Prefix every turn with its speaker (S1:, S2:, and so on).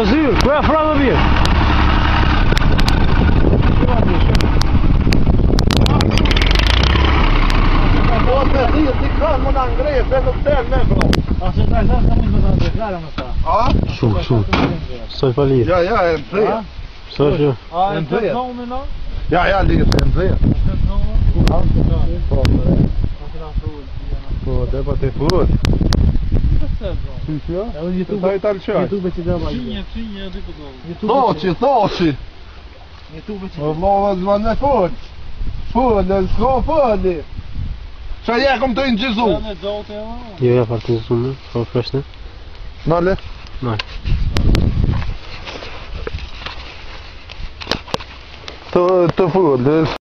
S1: Zyr, ku e fra dhe vjetë?
S2: Shumë. Soj pa lirë.
S3: Ja, e më thëja.
S2: Soj që?
S1: A e të zonë në?
S3: Ja, lirë, e më thëja. Po, dhe pa të furët.
S1: YouTube
S3: Ta i talë qaj.
S1: që dëma.
S3: Thoqi. O vlova zvan me fut. Fulë, s'ko fulli. Qa je kom të inqizu?
S2: Jo, ja partë në zumë, ka freshne.
S3: Nale?
S2: Nale.
S3: Të fulë.